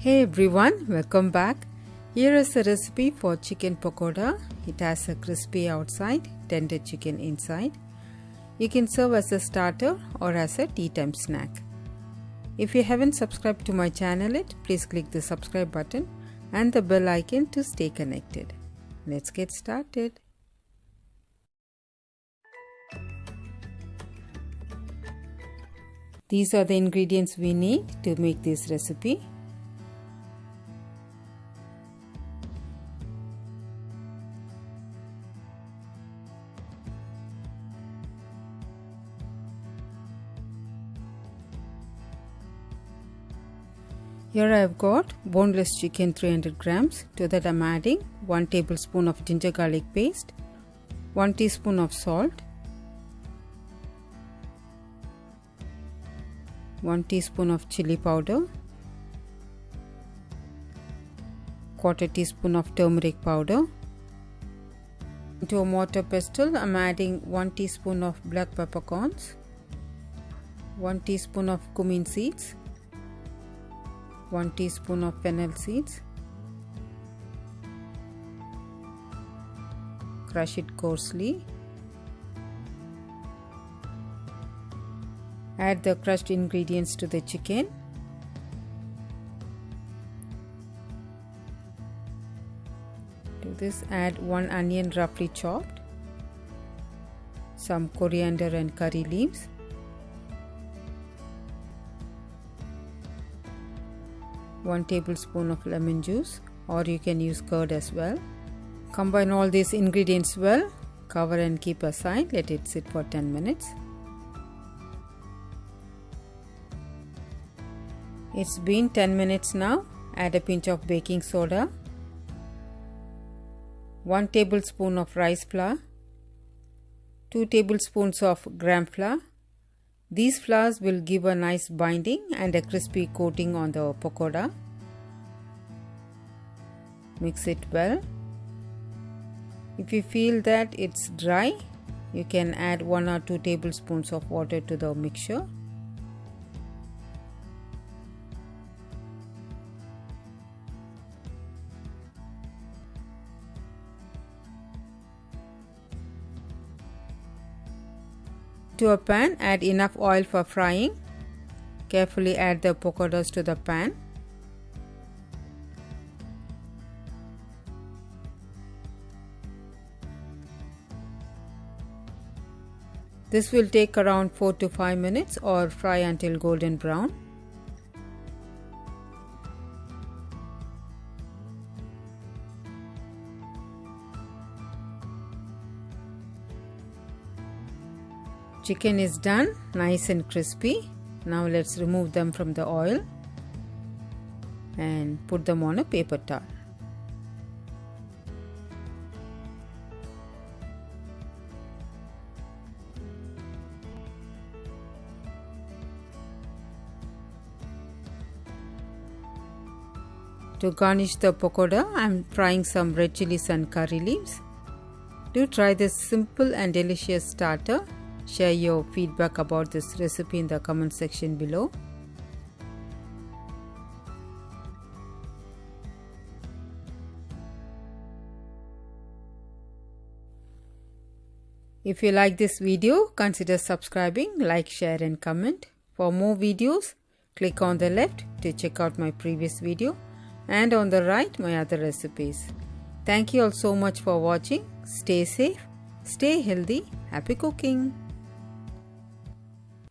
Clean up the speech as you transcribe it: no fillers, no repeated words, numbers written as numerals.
Hey everyone, welcome back. Here is a recipe for chicken pakoda. It has a crispy outside, tender chicken inside. You can serve as a starter or as a tea time snack. If you haven't subscribed to my channel yet, please click the subscribe button and the bell icon to stay connected. Let's get started. These are the ingredients we need to make this recipe. Here I have got boneless chicken 300 grams. To that I am adding 1 tablespoon of ginger garlic paste, 1 teaspoon of salt, 1 teaspoon of chili powder, quarter teaspoon of turmeric powder. Into a mortar pestle I am adding 1 teaspoon of black peppercorns, 1 teaspoon of cumin seeds, 1 teaspoon of fennel seeds. Crush it coarsely. Add the crushed ingredients to the chicken. To this add 1 onion roughly chopped, some coriander and curry leaves, one tablespoon of lemon juice, or you can use curd as well. Combine all these ingredients well, cover and keep aside, let it sit for 10 minutes. It's been 10 minutes now. Add a pinch of baking soda, 1 tablespoon of rice flour, 2 tablespoons of gram flour. These flours will give a nice binding and a crispy coating on the pakoda. Mix it well. If you feel that it's dry, you can add 1 or 2 tablespoons of water to the mixture. To a pan, add enough oil for frying. Carefully add the pakodas to the pan. This will take around 4 to 5 minutes or fry until golden brown. Chicken is done, nice and crispy. Now let's remove them from the oil and put them on a paper towel. To garnish the pakoda, I am frying some red chilies and curry leaves. Do try this simple and delicious starter. Share your feedback about this recipe in the comment section below. If you like this video, consider subscribing, like, share and comment. For more videos, click on the left to check out my previous video and on the right my other recipes. Thank you all so much for watching. Stay safe, stay healthy, happy cooking.